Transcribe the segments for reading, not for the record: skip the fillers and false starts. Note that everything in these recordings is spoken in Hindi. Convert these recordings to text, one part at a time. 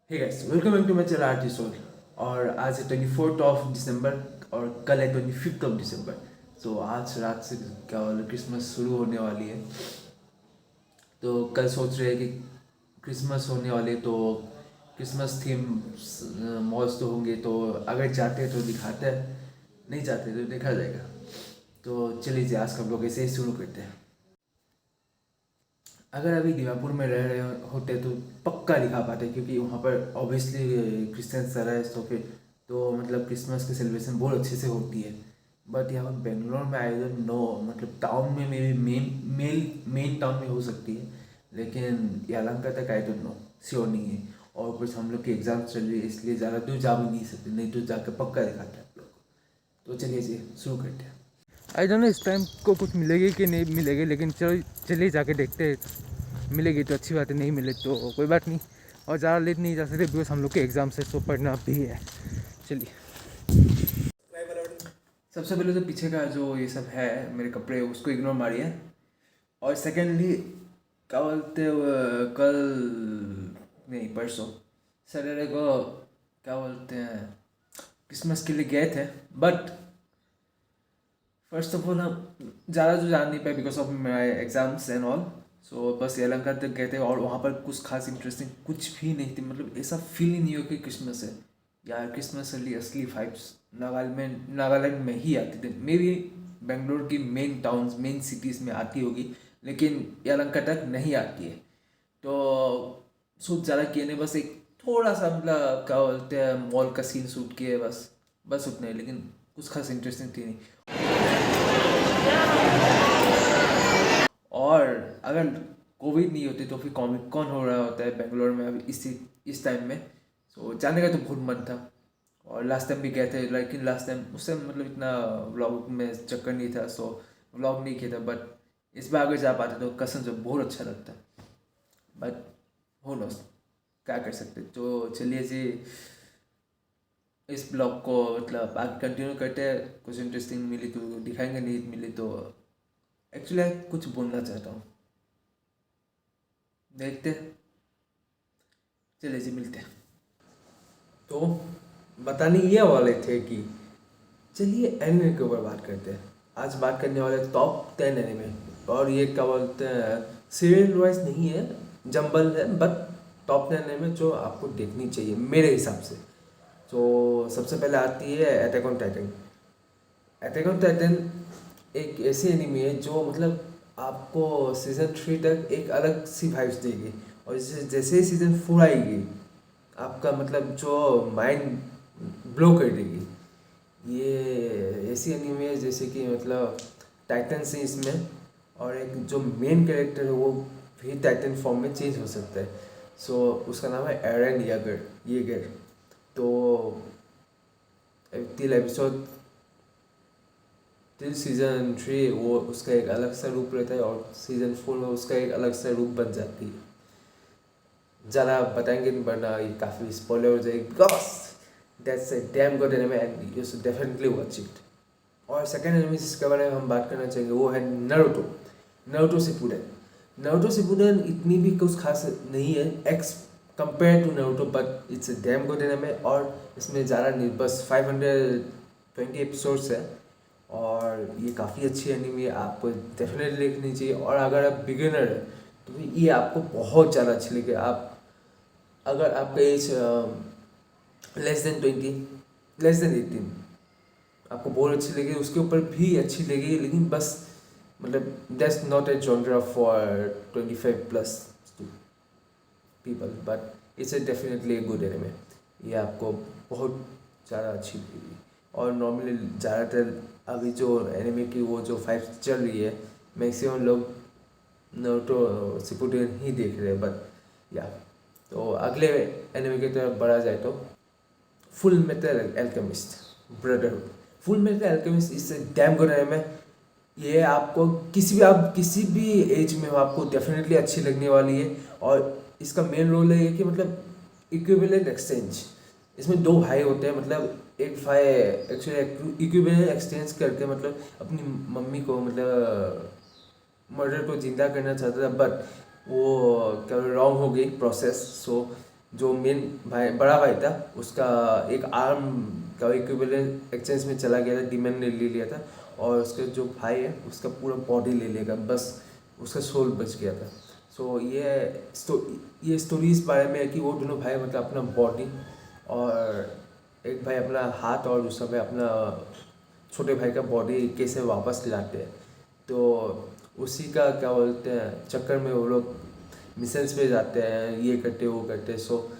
Hey guys, welcome back to my channel RT soul. और आज है 24 दिसंबर और कल है 25 दिसंबर। सो आज रात से क्या बोले क्रिसमस शुरू होने वाली है। तो कल सोच रहे हैं कि क्रिसमस होने वाली है तो क्रिसमस थीम मॉल्स तो होंगे, तो अगर जाते हैं तो दिखाते हैं, नहीं जाते तो देखा जाएगा। तो चलिए आज का ब्लॉग ऐसे ही शुरू करते हैं। अगर अभी दीमापुर में रह रहे होते तो पक्का दिखा पाते, क्योंकि वहाँ पर ऑब्वियसली क्रिश्चियन सारा है, तो फिर तो मतलब क्रिसमस की सेलिब्रेशन बहुत अच्छे से होती है। बट यहाँ पर बेंगलोर में आई डोंट नो, मतलब टाउन में मे बी मेन टाउन में हो सकती है, लेकिन यलहंका तक आई डोंट नो, श्योर नहीं है। और कुछ हम लोग की एग्ज़ाम चल रही है, इसलिए ज़्यादा दूर जा भी नहीं सकते, नहीं तो जाकर पक्का दिखाते हैं आप लोग को। तो चलिए जी शुरू करते हैं। आई डोंट नो इस टाइम को कुछ मिलेगी कि नहीं मिलेगी, लेकिन चलो चलिए जाके देखते हैं। मिलेगी तो अच्छी बात है, नहीं मिले तो कोई बात नहीं। और ज़्यादा लेट नहीं जा सकते बिकॉज हम लोग के एग्ज़ाम से तो पढ़ना भी है। चलिए सबसे पहले तो पीछे का जो ये सब है मेरे कपड़े, उसको इग्नोर मारिए। और सेकेंडली क्या बोलते कल नहीं परसों सैटरडे को क्या बोलते हैं क्रिसमस के लिए गए थे। बट फर्स्ट ऑफ ऑल हम ज़्यादा तो जान नहीं पाए because of my exams and all. So बस यलहंका तक गए थे और वहाँ पर कुछ खास इंटरेस्टिंग कुछ भी नहीं थी। मतलब ऐसा फील ही नहीं हो कि क्रिसमस है यार। क्रिसमस वाली असली वाइब्स नागालैंड में ही आती थी। मे बी बेंगलोर की मेन टाउन्स मेन सिटीज़ में आती होगी, लेकिन यलहंका तक नहीं आती है। तो शूट ज़्यादा किए नहीं, बस एक थोड़ा सा मतलब क्या बोलते हैं मॉल का सीन शूट किए बस उतना ही, लेकिन कुछ खास इंटरेस्टिंग थी नहीं। और अगर कोविड नहीं होती तो फिर कॉमिक कॉन हो रहा होता है बेंगलोर में अभी इस टाइम में। सो जाने का तो बहुत मन था और लास्ट टाइम भी गए थे, लेकिन लास्ट टाइम उस टाइम मतलब इतना व्लॉग में चक्कर नहीं था, सो व्लॉग नहीं किया था। बट इस बार अगर जा पाते तो कसम से बहुत अच्छा लगता। बट हो नो, क्या कर सकते। तो चलिए जी इस ब्लॉग को मतलब आगे कंटिन्यू करते हैं। कुछ इंटरेस्टिंग मिली तो दिखाएंगे, नहीं मिली तो एक्चुअली कुछ बोलना चाहता हूँ, देखते हैं। चलिए जी मिलते हैं। तो बताने ये वाले थे कि चलिए एनिमे के ऊपर बात करते हैं। आज बात करने वाले टॉप 10 एनिमे। और ये क्या बोलते हैं सीरियल वाइज नहीं है, जंबल है, बट टॉप 10 एनिमे जो आपको देखनी चाहिए मेरे हिसाब से। तो सबसे पहले आती है attack on Titan. Attack on Titan एक ऐसी एनिमी है जो मतलब आपको सीज़न 3 तक एक अलग सी वाइब्स देगी। और जैसे जैसे ही सीज़न 4 आएगी आपका मतलब जो माइंड ब्लो कर देगी। ये ऐसी एनिमी है जैसे कि मतलब टाइटन से इसमें, और एक जो मेन कैरेक्टर है वो भी टाइटन फॉर्म में चेंज हो सकता है। सो उसका नाम है एरन येगर। तो टिल एपिसोड टिल सीज़न 3 वो उसका एक अलग सा रूप रहता है, और सीज़न 4 में उसका एक अलग सा रूप बन जाती है। ज़्यादा बताएंगे नहीं वरना ये काफ़ी स्पॉइलर हो जाएगी, because that's a damn good anime and you should definitely watch it. और सेकेंड एनिमे जिसके बारे में हम बात करना चाहेंगे वो है Naruto. Naruto Shippuden. Naruto Shippuden इतनी भी कुछ खास नहीं है as compared to Naruto, but it's a damn good anime. और इसमें ज़्यादा नहीं, बस 520 एपिसोड्स है। और ये काफ़ी अच्छी एनिमे है, आपको डेफिनेटली देखनी चाहिए। और अगर आप बिगिनर है तो ये आपको बहुत ज़्यादा अच्छी लगे। आप अगर आपका age less than 20, less than 18, आपको बहुत अच्छी लगी, उसके ऊपर भी अच्छी लगी, लेकिन बस मतलब that's not a genre for 25+ people, but it's a definitely a good anime. ये आपको बहुत ज़्यादा अच्छी लगेगी। और नॉर्मली ज़्यादातर अभी जो एनिमे की वो जो फाइव चल रही है, मैक्सिमम लोग नारुतो शिपुडेन ही देख रहे हैं। बट या तो अगले एनिमे की तरफ बढ़ा जाए तो full metal alchemist brotherhood. Full metal alchemist is damn good anime. ये आपको आप किसी भी एज में हो आपको डेफिनेटली अच्छी लगने वाली है। और इसका मेन रोल है ये कि मतलब इक्विवेलेंट एक्सचेंज। इसमें दो भाई होते हैं, मतलब एक भाई एक्चुअली इक्विवेलेंट एक्सचेंज करके मतलब अपनी मम्मी को मतलब मर्डर को जिंदा करना चाहता था, बट वो क्या रॉन्ग हो गई प्रोसेस। सो जो मेन भाई बड़ा भाई था उसका एक आर्म का इक्विवेलेंट एक्सचेंज में चला गया था, डीमन ने ले लिया था, और उसके जो भाई है उसका पूरा बॉडी ले लेगा, बस उसका सोल बच गया था। सो ये स्टोरी इस बारे में है कि वो दोनों भाई मतलब अपना बॉडी, और एक भाई अपना हाथ और दूसरा भाई अपना छोटे भाई का बॉडी कैसे वापस लाते हैं। तो उसी का क्या बोलते हैं चक्कर में वो लोग मिशंस पे जाते हैं, ये करते वो करते। सो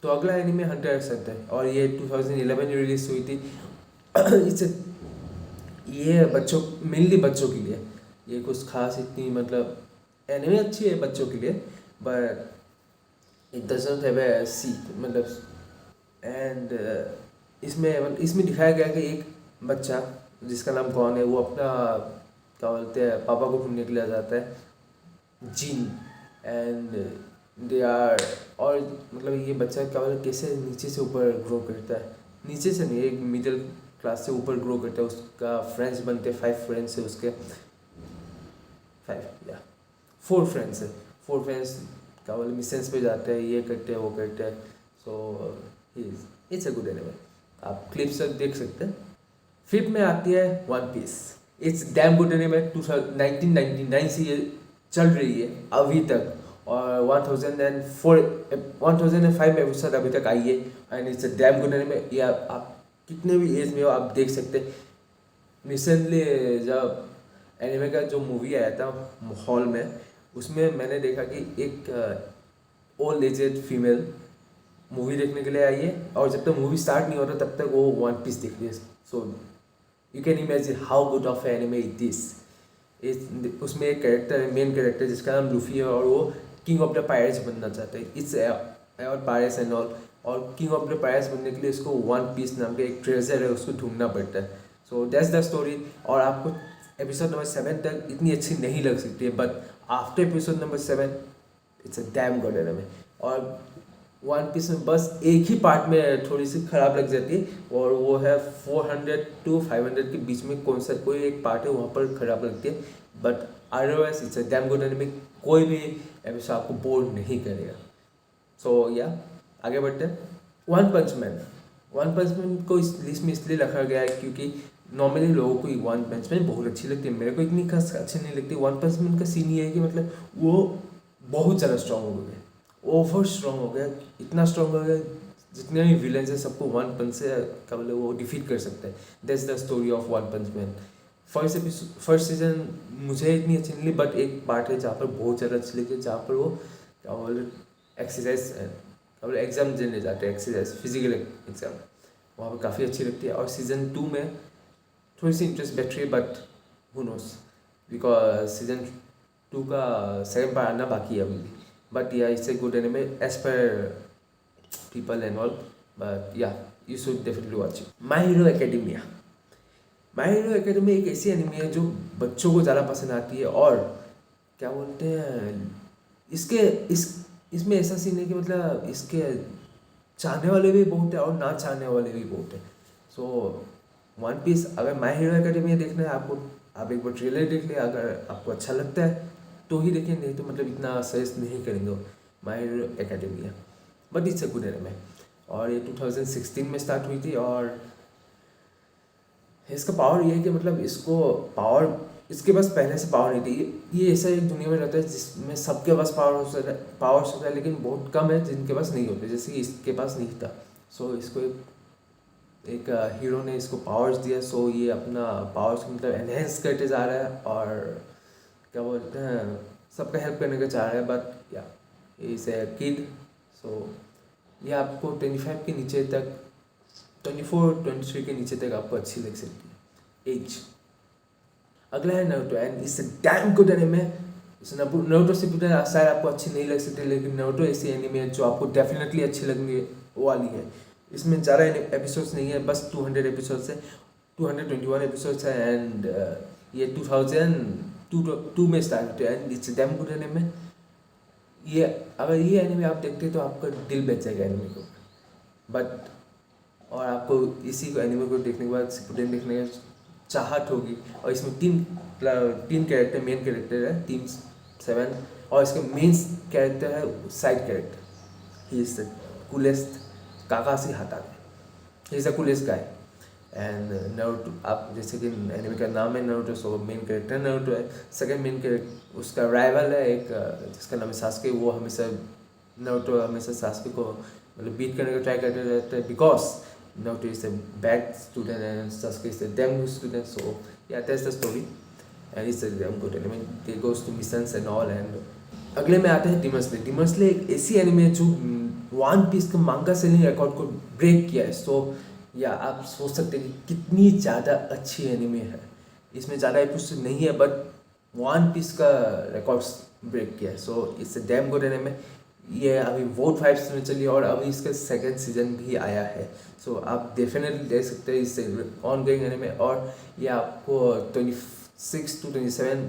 तो अगला एनीमे हंटर एक्स हंटर है, और ये 2011 में रिलीज हुई थी। इसे ये बच्चों मेनली बच्चों के लिए, ये कुछ खास इतनी मतलब एनिमे अच्छी है बच्चों के लिए, but it doesn't have a seek मतलब। एंड इसमें दिखाया गया कि एक बच्चा जिसका नाम कौन है, वो अपना क्या बोलते हैं पापा को ढूंढने के लिए जाता है जीन, एंड दे आर, और मतलब ये बच्चा क्या बोलते कैसे नीचे से ऊपर ग्रो करता है, नीचे से नहीं एक मिडिल क्लास से ऊपर ग्रो करता है। उसका फ्रेंड्स बनते हैं, 5 फ्रेंड्स है उसके, 5 या 4 फ्रेंड्स है, 4 फ्रेंड्स क्या बोले मिशंस पे जाते हैं, ये करते हैं वो करते हैं। So it's a good anime, आप क्लिप्स सब देख सकते हैं। 5th में आती है one piece. It's damn good anime, 1999 से ये चल रही है अभी तक, और 1005 एपिसोड अभी तक आई है, and it's a damn good anime. ये आप कितने भी एज में हो आप देख सकते हैं। रिसेंटली जब एनिमे का जो मूवी आया था हॉल में, उसमें मैंने देखा कि एक ओल्ड एजेड फीमेल मूवी देखने के लिए आई है, और जब तक मूवी स्टार्ट नहीं होता तब तक वो वन पीस देख रही है। So you can imagine how good of anime it is. उसमें एक कैरेक्टर है, मेन कैरेक्टर जिसका नाम लूफी है, और वो किंग ऑफ द पायरेट्स बनना चाहते हैं। इट्स और पायरेट्स एंड ऑल, और किंग ऑफ द पायरेट्स बनने के लिए उसको वन पीस नाम का एक ट्रेजर है उसको ढूंढना पड़ता है। So that's the story. और आपको एपिसोड नंबर 7 तक इतनी अच्छी नहीं लग सकती है, but after episode number 7 it's a damn good anime. और वन पीस में बस एक ही पार्ट में थोड़ी सी खराब लग जाती है, और वो है 400 to 500 के बीच में कोई एक पार्ट है वहाँ पर खराब लगती है, but otherwise it's a damn good anime. कोई भी एपिसोड आपको बोर नहीं करेगा। सो या आगे बढ़ते हैं। वन पंच मैन को इस लिस्ट में इसलिए रखा गया है क्योंकि नॉर्मली लोगों को वन पंच मैन बहुत अच्छी लगती है, मेरे को इतनी खास अच्छी नहीं लगती। वन पंच मैन का सीन ये है कि मतलब वो बहुत ज़्यादा स्ट्रॉन्ग हो गए, ओवर स्ट्रॉन्ग हो गया, इतना स्ट्रॉन्ग हो गया जितने भी विलेंस है सबको वन पंच से क्या बोले वो डिफीट कर सकते हैं। That's the story of one punch man. First season मुझे इतनी अच्छी नहीं लगी, बट एक पार्ट है जहाँ पर बहुत ज़्यादा अच्छी लगी, जहाँ पर वो क्या बोले एक्सरसाइज क्या बोले एग्जाम देने जाते हैं, एक्सरसाइज फिजिकल एग्जाम, वहाँ पर काफ़ी अच्छी लगती है। और सीज़न 2 में थोड़ी सी इंटरेस्ट बैठ रही है, but who knows because season 2 का सेकंड पार्ट आना बाकी है अभी भी। But yeah, it's a good anime as per people and all. But yeah, you should definitely watch it. My Hero Academia. My Hero Academia एक ऐसी एनिमे है जो बच्चों को ज़्यादा पसंद आती है, और क्या बोलते हैं इसमें ऐसा सीन है कि मतलब इसके चाहने वाले भी बहुत है और ना चाहने वाले भी बहुत है। सो वन पीस अगर माई हीरो एकेडमिया देखना है आपको, आप एक बार ट्रेलर देख ले, अगर आपको अच्छा लगता है तो ही देखें, नहीं तो मतलब इतना सजेस्ट नहीं करेंगे My Hero Academia. But it's a good anime, और ये 2016 में स्टार्ट हुई थी। और इसका पावर ये है कि मतलब इसके पास पहले से पावर नहीं थी। ये ऐसा एक दुनिया में रहता है जिसमें सबके पास पावर्स होता है, लेकिन बहुत कम है जिनके पास नहीं होते, जैसे कि इसके पास नहीं था। सो इसको एक हीरो ने इसको पावर्स दिया। सो ये अपना पावर्स मतलब एनहेंस करते जा रहा है, और क्या बोलते हैं सबका हेल्प करने का चाह रहा है। बट या इज ए किड। सो ये आपको 25 के नीचे तक, 24-23 के नीचे तक आपको अच्छी लग सकती है एज। अगला है Naruto, and it's a damn good anime. Naruto से भी शायद आपको अच्छी नहीं लग सकती, लेकिन नारुतो ऐसी एनिमे है जो आपको डेफिनेटली अच्छी लगने वाली है। इसमें ज़्यादा एपिसोड्स नहीं है, बस 200 एपिसोड्स है, 221 एपिसोड्स है। एंड ये 2002 में स्टार्ट हुआ, and it's damn good anime. ये अगर ये एनिमे आप देखते तो आपका दिल बच जाएगा एनिमे को। बट और आपको इसी को एनिमे को देखने के बाद शिपुडेन देखने का चाहत होगी। और इसमें तीन कैरेक्टर, मेन कैरेक्टर है, टीम 7, और इसका मेन कैरेक्टर है side character. He is the coolest Kakashi Hatake, he is the coolest guy. And Naruto, आप जैसे कि एनिमे का नाम है Naruto, so main character Naruto है। सेकंड मेन कैरेक्टर उसका राइवल है एक जिसका नाम है सास्के। वो हमेशा नारुतो हमेशा सास्के को मतलब बीट करने का ट्राई करते रहते हैं, because Naruto is a bad student and Sasuke is a damn good student. So yeah that's the story and it's a damn good anime. They goes to missions and all. And अगले में आते हैं डिमन स्लेयर। डिमन स्लेयर एक ऐसी एनिमे है जो वन पीस के मांगा सेलिंग रिकॉर्ड को ब्रेक किया है। सो या आप सोच सकते हैं कि कितनी ज़्यादा अच्छी एनिमे है। इसमें ज़्यादा एपिसोड नहीं है बट वन पीस का रिकॉर्ड्स ब्रेक किया है। सो it's a damn good anime. ये अभी वोट 5 में चली और अभी इसका सेकंड सीजन भी आया है। सो आप डेफिनेटली देख सकते हैं इससे ऑन गोइंग एनिमे। और ये आपको 26 to 27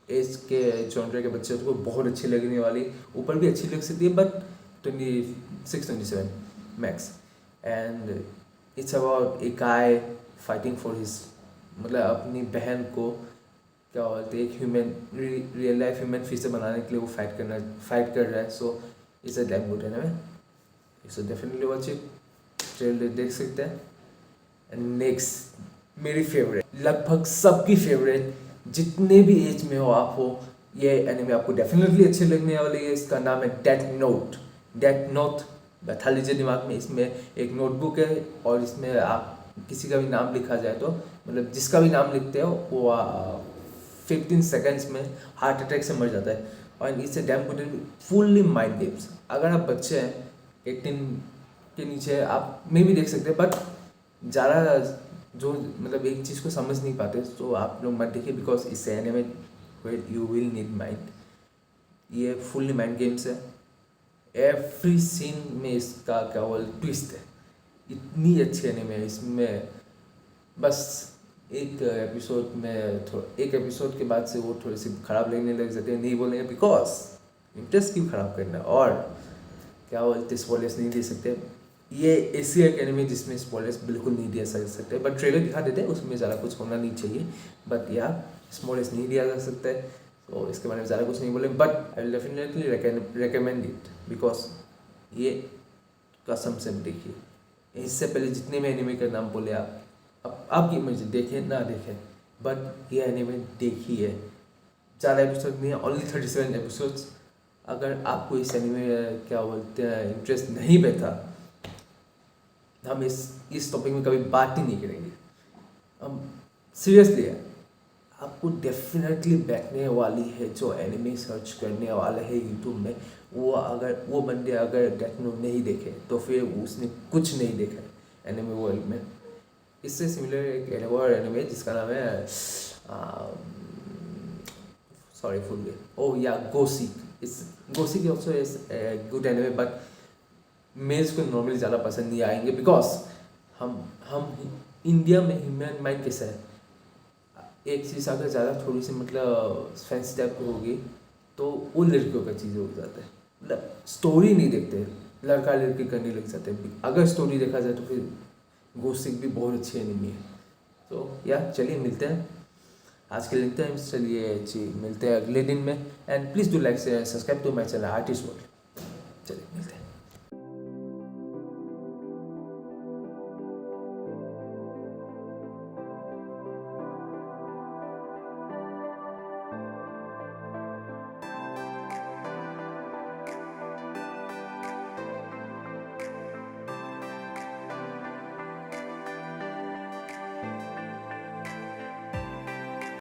एज के जॉनर के बच्चे को बहुत अच्छी लगने वाली, ऊपर भी अच्छी लग सकती है but 26-27 max. And it's about A guy fighting for his मतलब अपनी बहन को क्या बोलते हैं एक ह्यूमन रियल लाइफ ह्यूमन फिर से बनाने के लिए वो फाइट कर रहा है। सो it's a damn good anime, so definitely watch it, trailer देख सकते हैं। एंड नेक्स्ट मेरी फेवरेट, लगभग सबकी फेवरेट, जितने भी एज में हो आप हो, ये एनिमे आपको डेफिनेटली अच्छी लगने वाली है। इसका नाम है डेथ नोट। डेथ नोट बैठा लीजिए दिमाग में। इसमें एक नोटबुक है और इसमें आप किसी का भी नाम लिखा जाए तो मतलब जिसका भी नाम लिखते हो वो 15 सेकेंड्स में हार्ट अटैक से मर जाता है। और इससे damn good fully mind games. अगर आप बच्चे हैं 18 के नीचे आप में भी देख सकते हैं बट ज़्यादा जो मतलब एक चीज़ को समझ नहीं पाते तो आप लोग मत देखिए, बिकॉज इससे anime you will need mind. ये फुल्ली माइंड गेम्स है। एवरी सीन में इसका क्या बोल ट्विस्ट है, इतनी अच्छी एनिमे है। इसमें बस एक एपिसोड के बाद से वो थोड़ी सी ख़राब लगने लग जाते हैं, नहीं बोलेंगे बिकॉज इंटरेस्ट क्यों ख़राब करना। और क्या बोलते स्पॉयलर्स नहीं दे सकते। ये ऐसी एक एनिमे जिसमें स्पॉयलर्स बिल्कुल नहीं दिया सकते, बट ट्रेलर दिखा देते हैं उसमें ज़्यादा कुछ होना नहीं चाहिए, बट या स्पॉयलर्स नहीं दिया जा सकता है। तो इसके बारे में ज़्यादा कुछ नहीं बोले, but I will definitely recommend it because ये कसम से देखिए। इससे पहले जितने भी एनिमे का नाम बोले आप, अब आपकी मर्जी देखें ना देखें, बट ये एनिमे देखिए। 4 एपिसोड नहीं है, ओनली 37 एपिसोड्स। अगर आपको इस एनिमे क्या बोलते हैं इंटरेस्ट नहीं बैठा, हम इस टॉपिक में कभी बात ही नहीं करेंगे। हम सीरियसली है, आपको डेफिनेटली बैठने वाली है जो एनिमे सर्च करने वाला है यूट्यूब में, वो बंदे अगर डेथ नोट नहीं देखे तो फिर उसने कुछ नहीं देखा है एनिमे वर्ल्ड में। इससे सिमिलर एक और एनिमे जिसका नाम है सॉरी फुल वे ओह या गोसिक। इस Gosick also is good anime but males को नॉर्मली ज़्यादा पसंद नहीं आएंगे, बिकॉज हम इंडिया में ह्यूमन माइंड कैसा है, एक चीज़ अगर ज़्यादा थोड़ी सी मतलब फैंसी टाइप की होगी तो वो लड़कियों का चीज़ हो जाता है। मतलब स्टोरी नहीं देखते, लड़का लड़की करने लग जाते हैं। अगर स्टोरी देखा जाए तो फिर गोसिक भी बहुत अच्छी एनिमी है। तो या चलिए मिलते हैं, आज के लिखते हैं, चलिए जी मिलते हैं अगले दिन में। And please do like subscribe to my channel artist world. चलिए मिलते हैं।